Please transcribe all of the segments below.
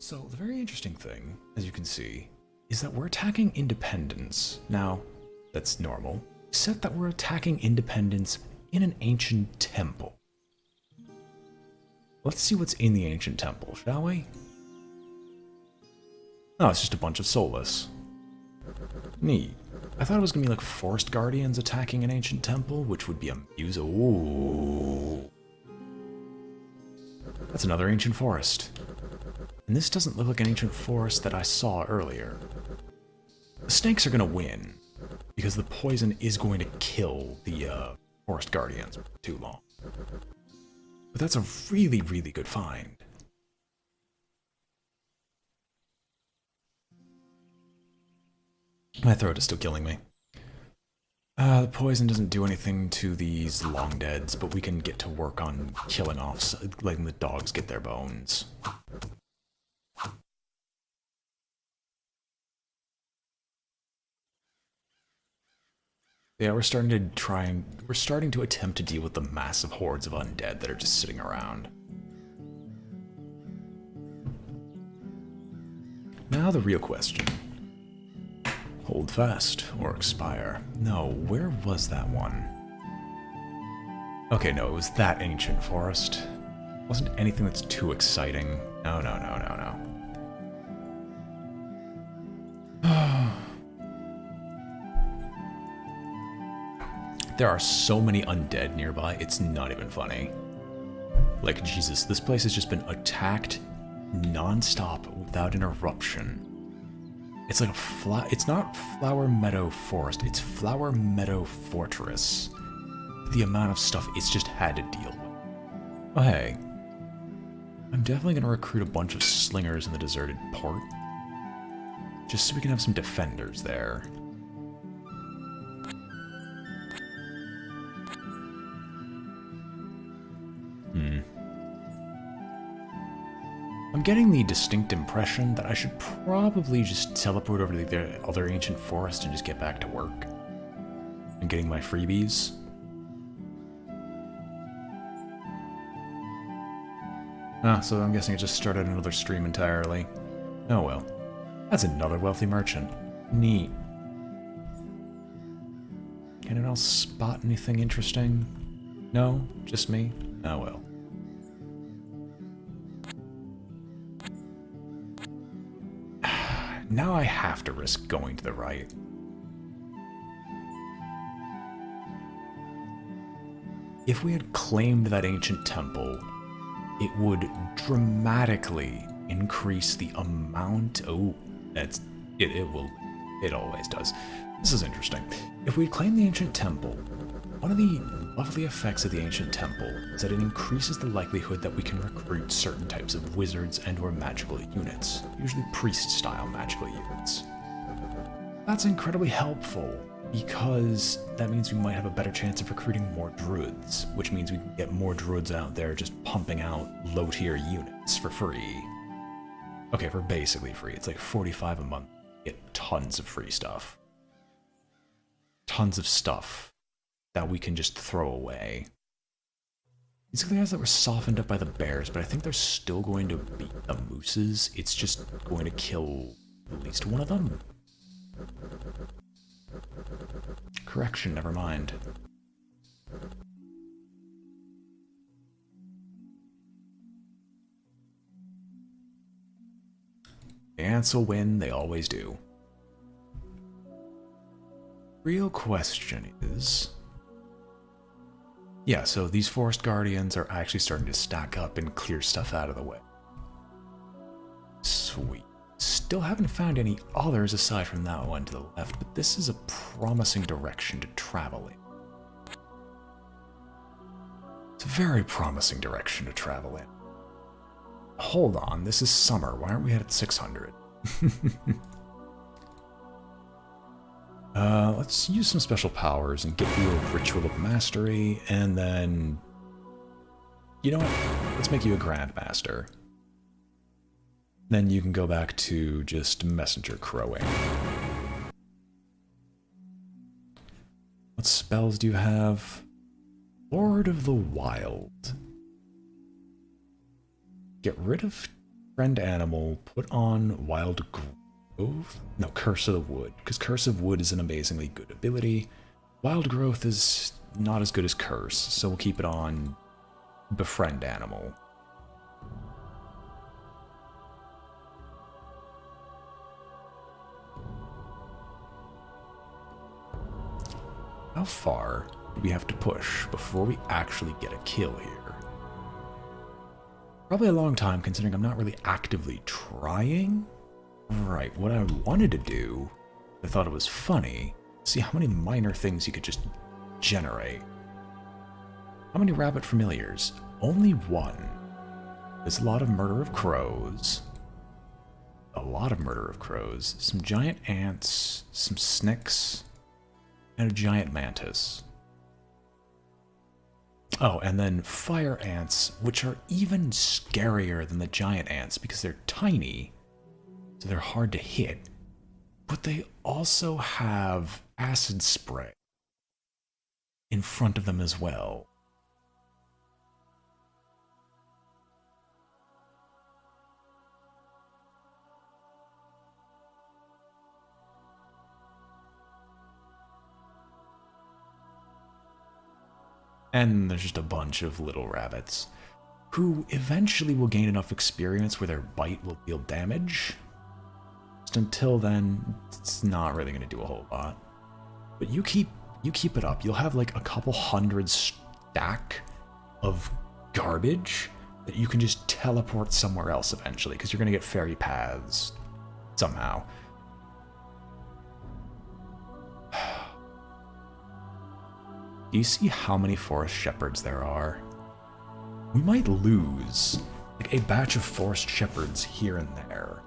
So the very interesting thing, as you can see, is that we're attacking independence. Now, that's normal, except that we're attacking independence in an ancient temple. Let's see what's in the ancient temple, shall we? Oh, it's just a bunch of soulless. Neat. I thought it was gonna be like forest guardians attacking an ancient temple, which would be amusing. Ooh. That's another ancient forest. And this doesn't look like an ancient forest that I saw earlier. The snakes are gonna win, because the poison is going to kill the forest guardians for too long. But that's a really, really good find. My throat is still killing me. The poison doesn't do anything to these long deads, but we can get to work on killing off, letting the dogs get their bones. Yeah, we're starting to attempt to deal with the massive hordes of undead that are just sitting around. Now the real question. Hold fast, or expire. No, where was that one? Okay, no, it was that ancient forest. Wasn't anything that's too exciting. No, no, no, no, no. There are so many undead nearby, it's not even funny. Like, Jesus, this place has just been attacked non-stop without interruption. It's like it's not Flower Meadow Forest, it's Flower Meadow Fortress. The amount of stuff it's just had to deal with. Oh hey, I'm definitely going to recruit a bunch of slingers in the deserted port. Just so we can have some defenders there. I'm getting the distinct impression that I should probably just teleport over to the other ancient forest and just get back to work. I'm getting my freebies. Ah, so I'm guessing I just started another stream entirely. Oh well. That's another wealthy merchant. Neat. Can anyone else spot anything interesting? No? Just me? Oh well. Now I have to risk going to the right. If we had claimed that ancient temple, it would dramatically increase the amount. Oh, it always does. This is interesting. If we claim the ancient temple, one of the lovely effects of the ancient temple is that it increases the likelihood that we can recruit certain types of wizards and or magical units, usually priest-style magical units. That's incredibly helpful, because that means we might have a better chance of recruiting more druids, which means we can get more druids out there just pumping out low-tier units for free. Okay, for basically free. It's like 45 a month. You get tons of free stuff. Tons of stuff that we can just throw away. These are the guys that were softened up by the bears, but I think they're still going to beat the mooses. It's just going to kill at least one of them. Correction, never mind. The ants will win, they always do. Real question is... yeah, so these forest guardians are actually starting to stack up and clear stuff out of the way. Sweet. Still haven't found any others aside from that one to the left, but this is a promising direction to travel in. It's a very promising direction to travel in. Hold on, this is summer. Why aren't we at 600? Let's use some special powers and get you a Ritual of Mastery, and then... you know what? Let's make you a Grandmaster. Then you can go back to just Messenger Crowing. What spells do you have? Lord of the Wild. Get rid of Friend animal, put on wild growth? No, Curse of the Wood, because Curse of Wood is an amazingly good ability. Wild growth is not as good as Curse, so we'll keep it on Befriend animal. How far do we have to push before we actually get a kill here? Probably a long time, considering I'm not really actively trying. Right, what I wanted to do, I thought it was funny, see how many minor things you could just generate. How many rabbit familiars? Only one. There's a lot of murder of crows. A lot of murder of crows. Some giant ants, some snicks, and a giant mantis. Oh, and then fire ants, which are even scarier than the giant ants because they're tiny, so they're hard to hit. But they also have acid spray in front of them as well. And there's just a bunch of little rabbits who eventually will gain enough experience where their bite will deal damage. Just until then, it's not really going to do a whole lot. But you keep it up. You'll have like a couple hundred stack of garbage that you can just teleport somewhere else eventually, because you're going to get fairy paths somehow. Do you see how many forest shepherds there are? We might lose like a batch of forest shepherds here and there,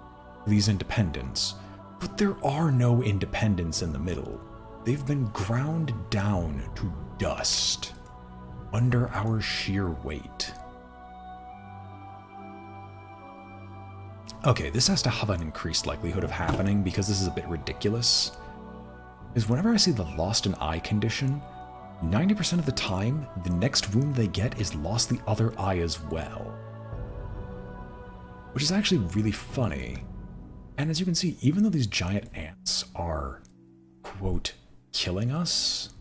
these independents, but there are no independents in the middle. They've been ground down to dust under our sheer weight. Okay, this has to have an increased likelihood of happening because this is a bit ridiculous. Is whenever I see the lost an eye condition, 90% of the time, the next wound they get is lost the other eye as well. Which is actually really funny. And as you can see, even though these giant ants are, quote, killing us,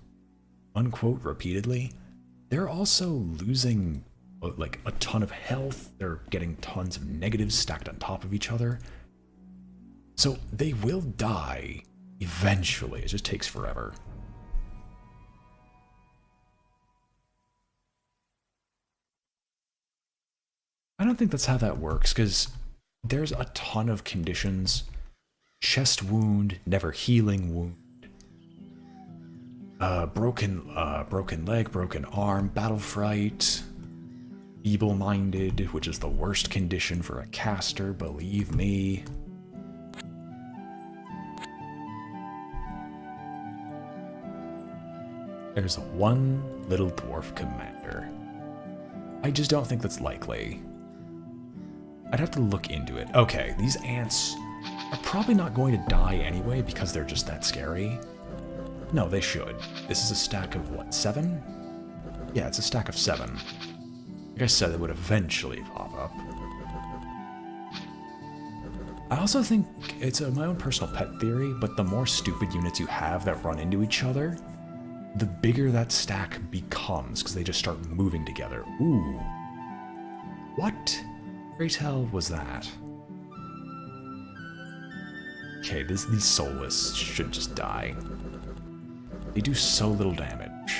unquote, repeatedly, they're also losing, like, a ton of health. They're getting tons of negatives stacked on top of each other. So they will die eventually. It just takes forever. I don't think that's how that works, because there's a ton of conditions. Chest wound, never healing wound, broken leg, broken arm, battle fright, feeble-minded, which is the worst condition for a caster, believe me. There's one little dwarf commander. I just don't think that's likely. I'd have to look into it. Okay, these ants are probably not going to die anyway because they're just that scary. No, they should. This is a stack of, what, 7? Yeah, it's a stack of 7. Like I said, it would eventually pop up. I also think it's my own personal pet theory, but the more stupid units you have that run into each other, the bigger that stack becomes, because they just start moving together. Ooh. What? Great hell was that? Okay, these soulless should just die. They do so little damage.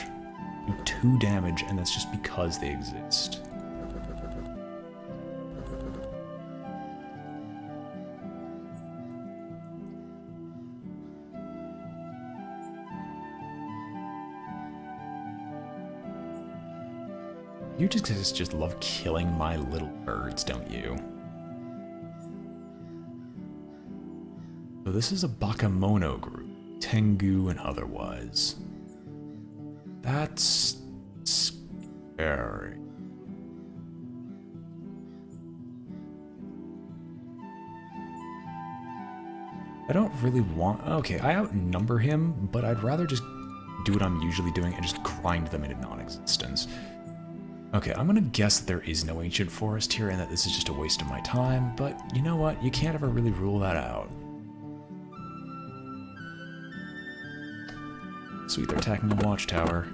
They do 2 damage, and that's just because they exist. You just love killing my little birds, don't you? So this is a Bakemono group, Tengu and otherwise. That's scary. I don't really want... Okay, I outnumber him, but I'd rather just do what I'm usually doing and just grind them into non-existence. Okay, I'm gonna guess that there is no ancient forest here and that this is just a waste of my time, but you know what? You can't ever really rule that out. Sweet, they're attacking the watchtower.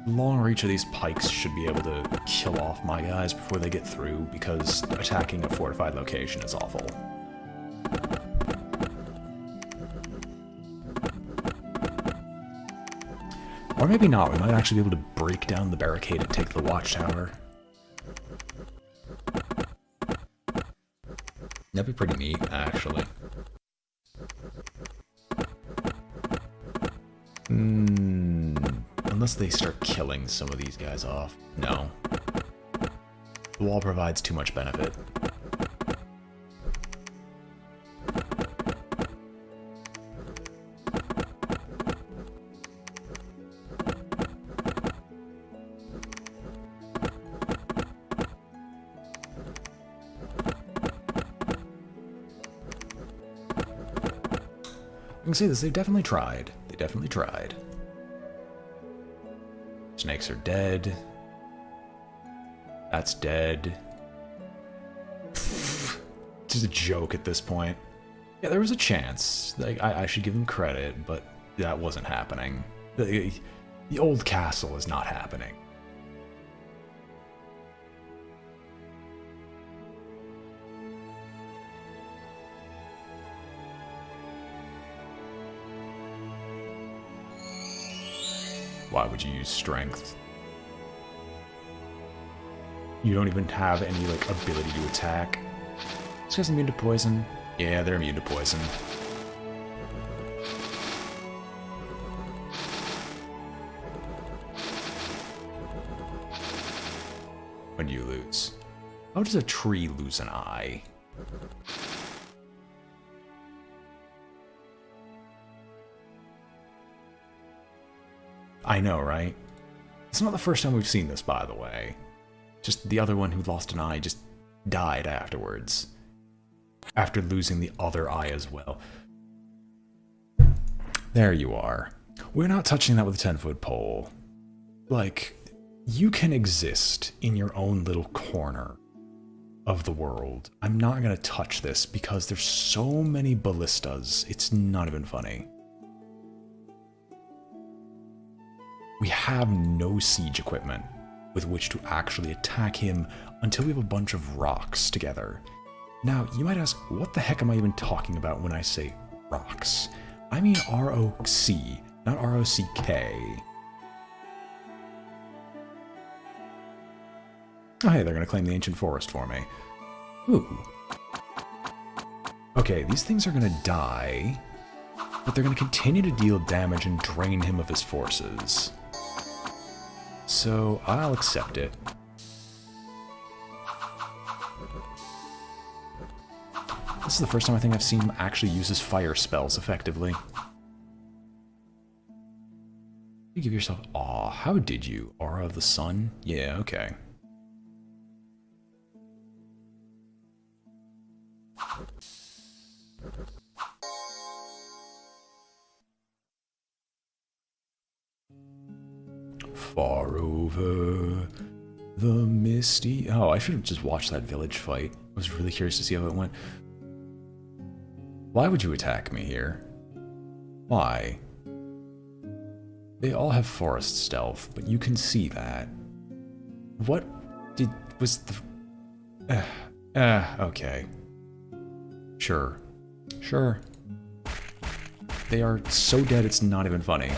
Long reach of these pikes should be able to kill off my guys before they get through, because attacking a fortified location is awful. Or maybe not, we might actually be able to break down the barricade and take the watchtower. That'd be pretty neat, actually. Unless they start killing some of these guys off. No. The wall provides too much benefit. I can say this, they've definitely tried. They definitely tried. Snakes are dead. That's dead. Just a joke at this point. Yeah, there was a chance. Like, I should give them credit, but that wasn't happening. The old castle is not happening. Why would you use strength? You don't even have any, like, ability to attack. This guy's immune to poison. Yeah, they're immune to poison. When do you lose? How does a tree lose an eye? I know, right? It's not the first time we've seen this, by the way. Just the other one who lost an eye just died afterwards. After losing the other eye as well. There you are. We're not touching that with a 10-foot pole. Like, you can exist in your own little corner of the world. I'm not gonna touch this because there's so many ballistas. It's not even funny. We have no siege equipment with which to actually attack him until we have a bunch of rocks together. Now, you might ask, what the heck am I even talking about when I say rocks? I mean R-O-C, not R-O-C-K. Oh hey, they're gonna claim the ancient forest for me. Ooh. Okay, these things are gonna die, but they're gonna continue to deal damage and drain him of his forces. So, I'll accept it. This is the first time I think I've seen him actually use his fire spells effectively. You give yourself... Aw, how did you? Aura of the Sun? Yeah, okay. Far over the misty... Oh, I should have just watched that village fight. I was really curious to see how it went. Why would you attack me here? Why? They all have forest stealth, but you can see that. What was the... okay. Sure. Sure. They are so dead it's not even funny.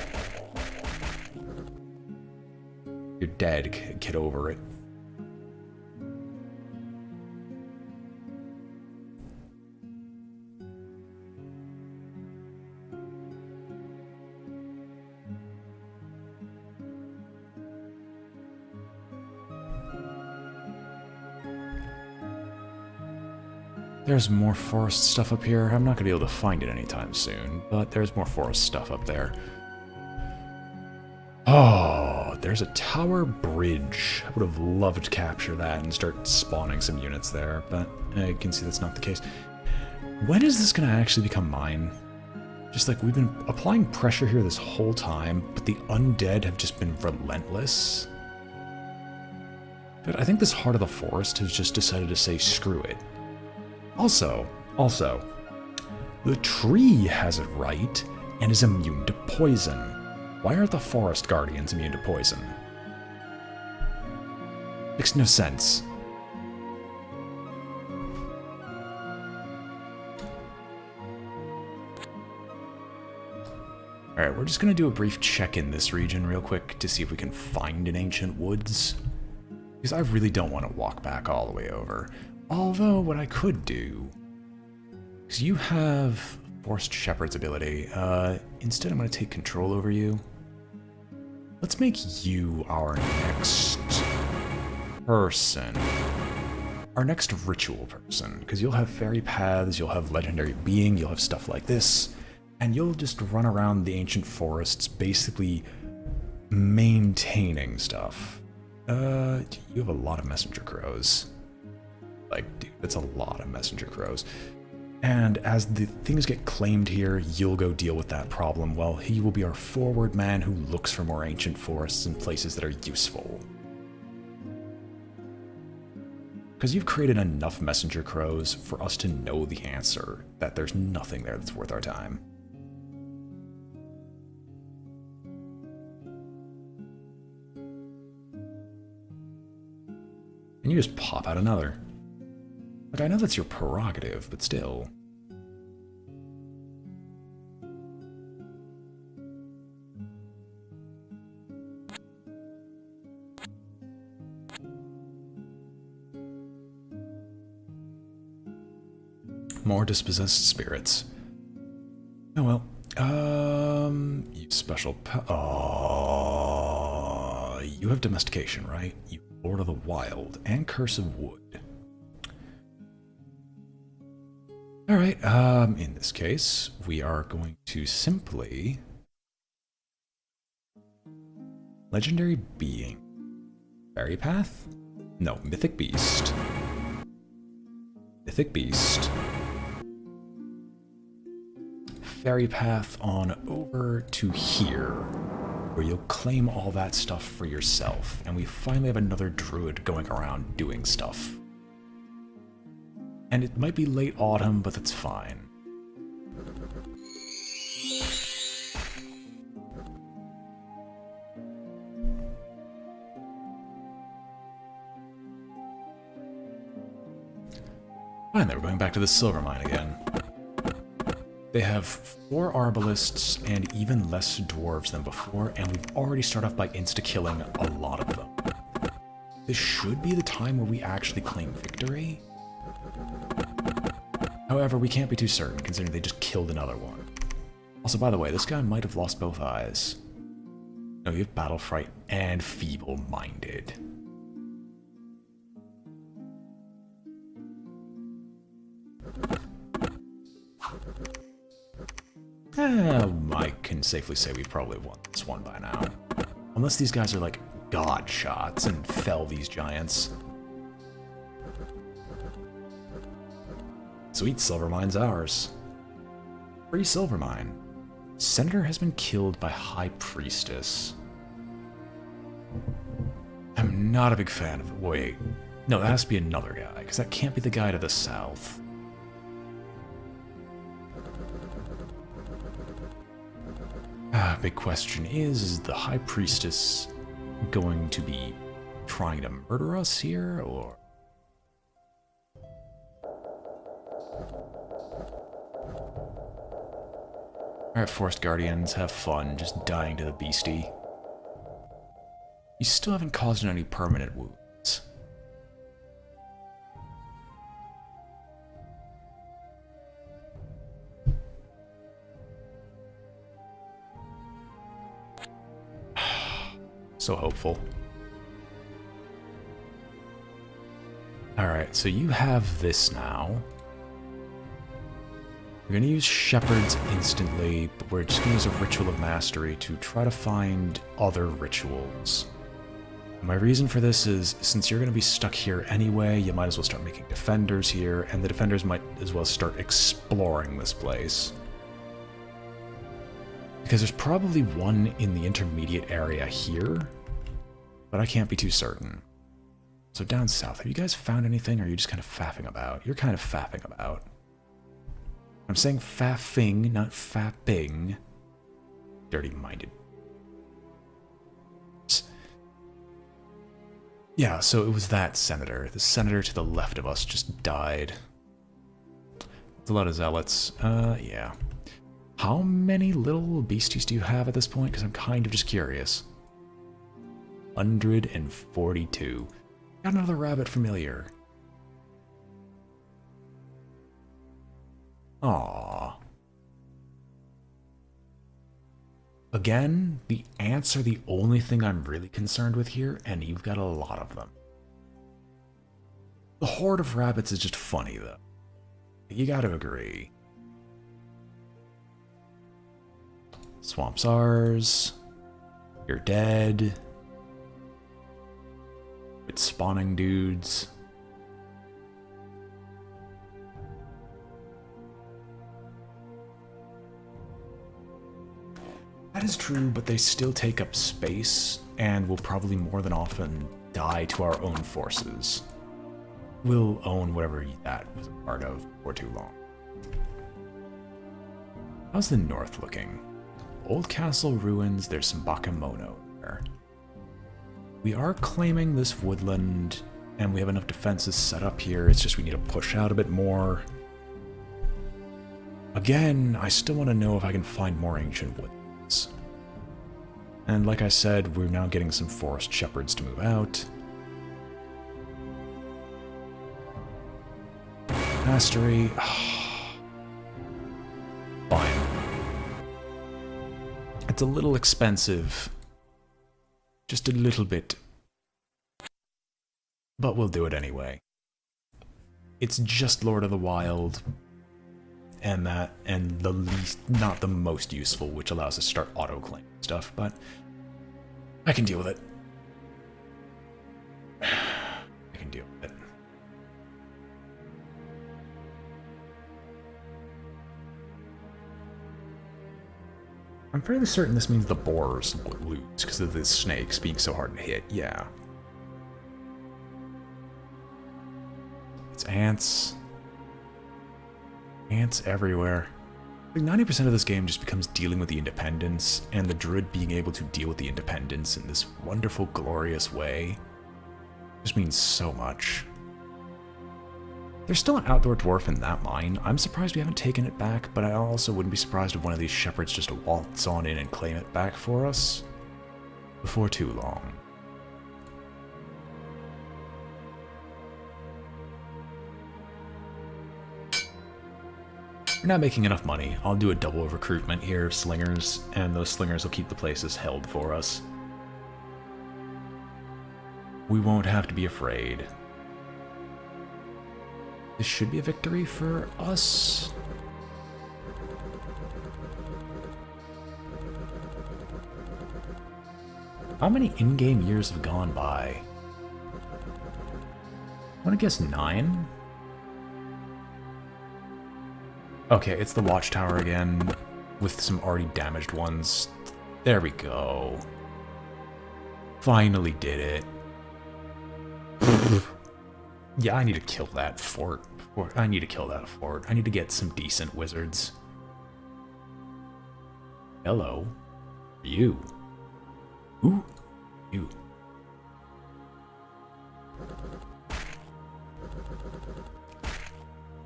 You're dead, get over it. There's more forest stuff up here. I'm not gonna be able to find it anytime soon, but there's more forest stuff up there. Oh, there's a tower bridge. I would have loved to capture that and start spawning some units there, but I can see that's not the case. When is this gonna actually become mine? Just like, we've been applying pressure here this whole time, but the undead have just been relentless. But I think this Heart of the Forest has just decided to say screw it. Also, the tree has it right and is immune to poison. Why aren't the Forest Guardians immune to poison? Makes no sense. Alright, we're just going to do a brief check in this region real quick to see if we can find an ancient woods. Because I really don't want to walk back all the way over. Although, what I could do... Because you have Forced Shepherd's ability. Instead, I'm going to take control over you. Let's make you our next person. Our next ritual person. Because you'll have fairy paths, you'll have legendary being, you'll have stuff like this. And you'll just run around the ancient forests, basically maintaining stuff. You have a lot of messenger crows. Like, dude, that's a lot of messenger crows. And as the things get claimed here, you'll go deal with that problem, while he will be our forward man who looks for more ancient forests and places that are useful. Because you've created enough messenger crows for us to know the answer, that there's nothing there that's worth our time. And you just pop out another. Like, I know that's your prerogative, but still. More dispossessed spirits. Oh well. You special you have domestication, right? You Lord of the Wild and Curse of Wood. Alright, in this case, we are going to simply... Legendary Being. Fairy Path? No, Mythic Beast. Mythic Beast. Fairy Path on over to here, where you'll claim all that stuff for yourself, and we finally have another druid going around doing stuff. And it might be late autumn, but that's fine. Fine, then we're going back to the silver mine again. They have 4 arbalists and even less dwarves than before, and we've already started off by insta-killing a lot of them. This should be the time where we actually claim victory. However, we can't be too certain, considering they just killed another one. Also, by the way, this guy might have lost both eyes. No, you have battle fright and feeble-minded. I can safely say we've probably won this one by now. Unless these guys are like god shots and fell these giants. Sweet, silver mine's ours. Free silver mine. Senator has been killed by High Priestess. I'm not a big fan of it. Wait. No, that has to be another guy, because that can't be the guy to the south. Big question is the High Priestess going to be trying to murder us here, or... Alright, Forest Guardians, have fun just dying to the beastie. You still haven't caused any permanent wounds. So hopeful. Alright, so you have this now. We're going to use shepards instantly, but we're just going to use a Ritual of Mastery to try to find other rituals. And my reason for this is, since you're going to be stuck here anyway, you might as well start making defenders here, and the defenders might as well start exploring this place. Because there's probably one in the intermediate area here, but I can't be too certain. So down south, have you guys found anything, or are you just kind of faffing about? You're kind of faffing about. I'm saying faffing, not fapping. Dirty-minded. Yeah, so it was that senator. The senator to the left of us just died. It's a lot of zealots. Yeah. How many little beasties do you have at this point? Because I'm kind of just curious. 142. Got another rabbit familiar. Aww. Again, the ants are the only thing I'm really concerned with here, and you've got a lot of them. The horde of rabbits is just funny, though. You gotta agree. Swamp's ours. You're dead. It's spawning dudes. That is true, but they still take up space, and will probably more than often die to our own forces. We'll own whatever that was a part of for too long. How's the north looking? Old castle ruins, there's some Bakemono there. We are claiming this woodland, and we have enough defenses set up here, it's just we need to push out a bit more. Again, I still want to know if I can find more ancient woodlands. And like I said, we're now getting some forest shepherds to move out. Mastery. Fine. It's a little expensive. Just a little bit. But we'll do it anyway. It's just Lord of the Wild. And that, and the least, not the most useful, which allows us to start auto-claiming stuff, but I can deal with it. I can deal with it. I'm fairly certain this means the boars lose because of the snakes being so hard to hit. Yeah. It's ants. Ants everywhere. Like 90% of this game just becomes dealing with the independents, and the Druid being able to deal with the independents in this wonderful, glorious way just means so much. There's still an outdoor dwarf in that mine. I'm surprised we haven't taken it back, but I also wouldn't be surprised if one of these shepherds just waltz on in and claim it back for us before too long. We're not making enough money. I'll do a double recruitment here of slingers, and those slingers will keep the places held for us. We won't have to be afraid. This should be a victory for us. How many in-game years have gone by? I want to guess 9? Okay, it's the watchtower again, with some already damaged ones. There we go. Finally did it. Yeah, I need to kill that fort. I need to kill that fort. I need to get some decent wizards. Hello. You. Ooh. You.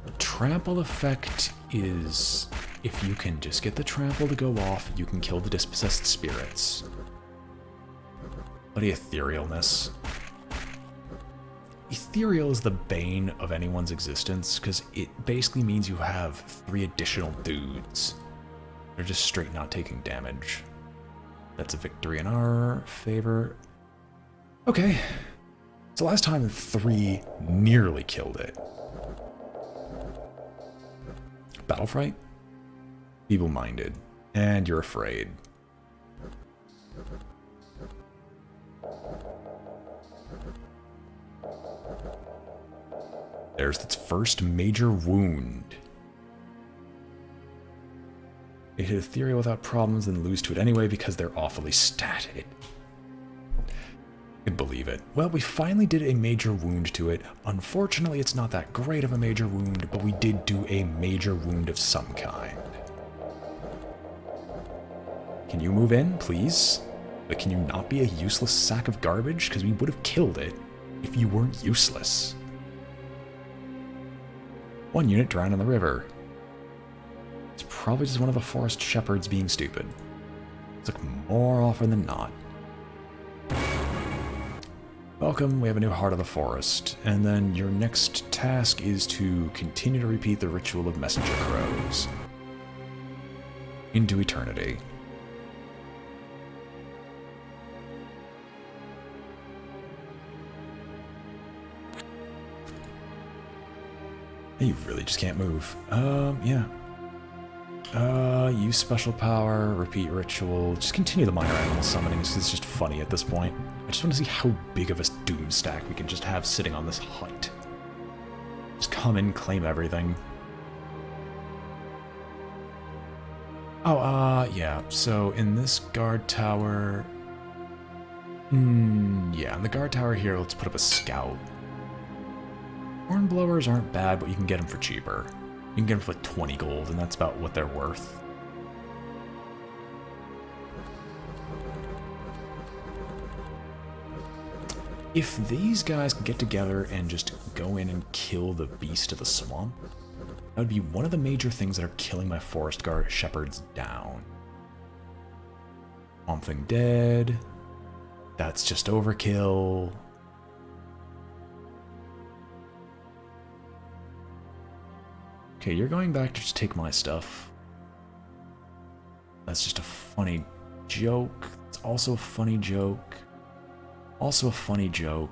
The trample effect is, if you can just get the trample to go off, you can kill the dispossessed spirits. What a etherealness. Ethereal is the bane of anyone's existence, because it basically means you have 3 additional dudes. They're just straight not taking damage. That's a victory in our favor. Okay. So last time 3 nearly killed it. Battle fright? Feeble-minded. And you're afraid. There's its first major wound. They hit Ethereal without problems, then lose to it anyway because they're awfully static. Could believe it. Well, we finally did a major wound to it. Unfortunately, it's not that great of a major wound, but we did do a major wound of some kind. Can you move in, please? But can you not be a useless sack of garbage? Because we would have killed it if you weren't useless. One unit drowned in the river. It's probably just one of the forest shepards being stupid. It's like more often than not. Welcome, we have a new Heart of the Forest, and then your next task is to continue to repeat the ritual of messenger crows. Into eternity. You really just can't move. Yeah. Use special power, repeat ritual, just continue the minor animal summoning, because it's just funny at this point. I just want to see how big of a doom stack we can just have sitting on this hut. Just come in, claim everything. Oh, yeah, so in this guard tower... yeah, in the guard tower here, let's put up a scout. Hornblowers aren't bad, but you can get them for cheaper. You can get them for like 20 gold, and that's about what they're worth. If these guys can get together and just go in and kill the beast of the swamp, that would be one of the major things that are killing my forest guard shepherds down. Swamp Thing dead. That's just overkill. Okay, you're going back to just take my stuff. That's just a funny joke. It's also a funny joke. Also a funny joke.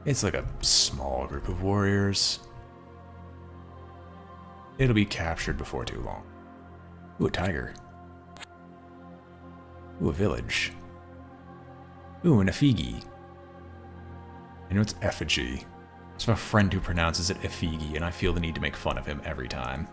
It's like a small group of warriors. It'll be captured before too long. Ooh, a tiger. Ooh, a village. Ooh, an effigy. I know it's effigy. I have a friend who pronounces it effigy, and I feel the need to make fun of him every time.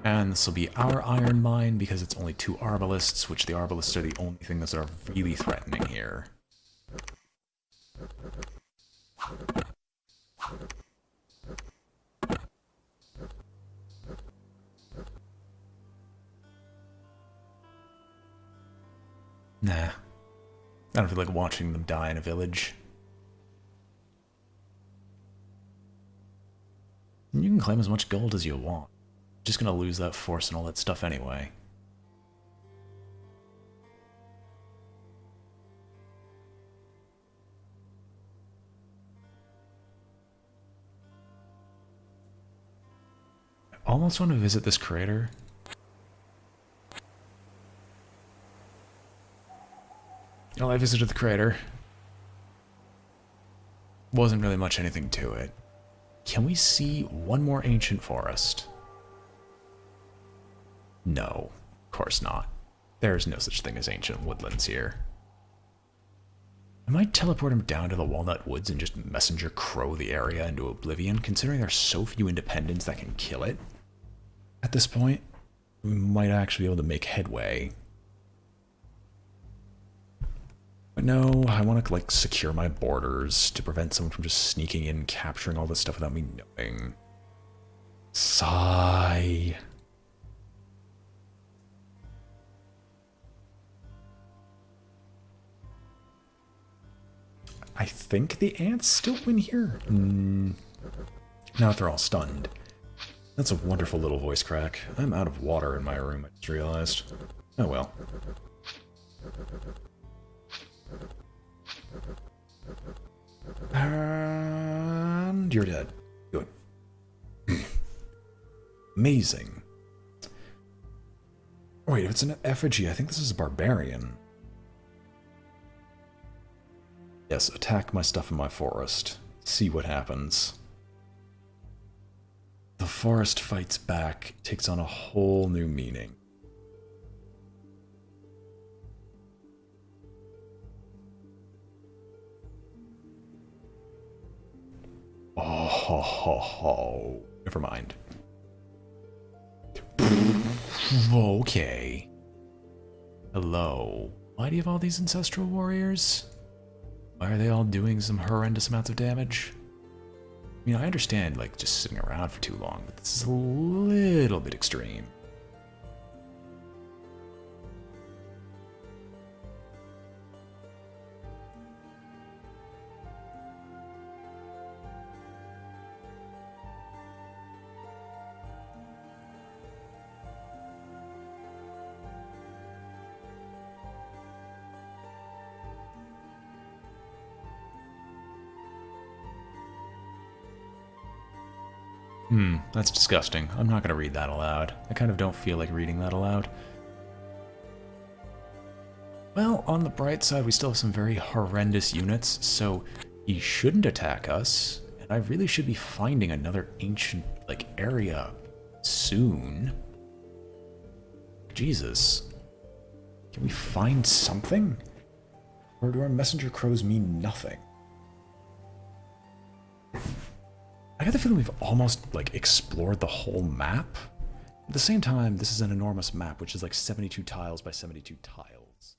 And this will be our iron mine because it's only 2 arbalists, which the arbalists are the only thing that are really threatening here. Nah. I don't feel like watching them die in a village. You can claim as much gold as you want. Just gonna lose that force and all that stuff anyway. I almost want to visit this crater. Well, I visited the crater. Wasn't really much anything to it. Can we see one more ancient forest? No, of course not. There's no such thing as ancient woodlands here. I might teleport him down to the Walnut Woods and just messenger crow the area into oblivion, considering there's so few independents that can kill it. At this point, we might actually be able to make headway. But no, I want to like secure my borders to prevent someone from just sneaking in, capturing all this stuff without me knowing. Sigh. I think the ants still win here. Now that they're all stunned. That's a wonderful little voice crack. I'm out of water in my room, I just realized. Oh well. And you're dead. Good. Amazing. Wait, if it's an effigy, I think this is a barbarian. Yes, attack my stuff in my forest. See what happens. The forest fights back, takes on a whole new meaning. Oh, ho, ho, ho. Never mind. Okay. Hello. Why do you have all these ancestral warriors? Why are they all doing some horrendous amounts of damage? I mean, I understand, like, just sitting around for too long, but this is a little bit extreme. That's disgusting. I'm not going to read that aloud. I kind of don't feel like reading that aloud. Well, on the bright side, we still have some very horrendous units, so he shouldn't attack us, and I really should be finding another ancient, like, area soon. Jesus. Can we find something? Or do our messenger crows mean nothing? I got the feeling we've almost, like, explored the whole map. At the same time, this is an enormous map, which is like 72 tiles by 72 tiles.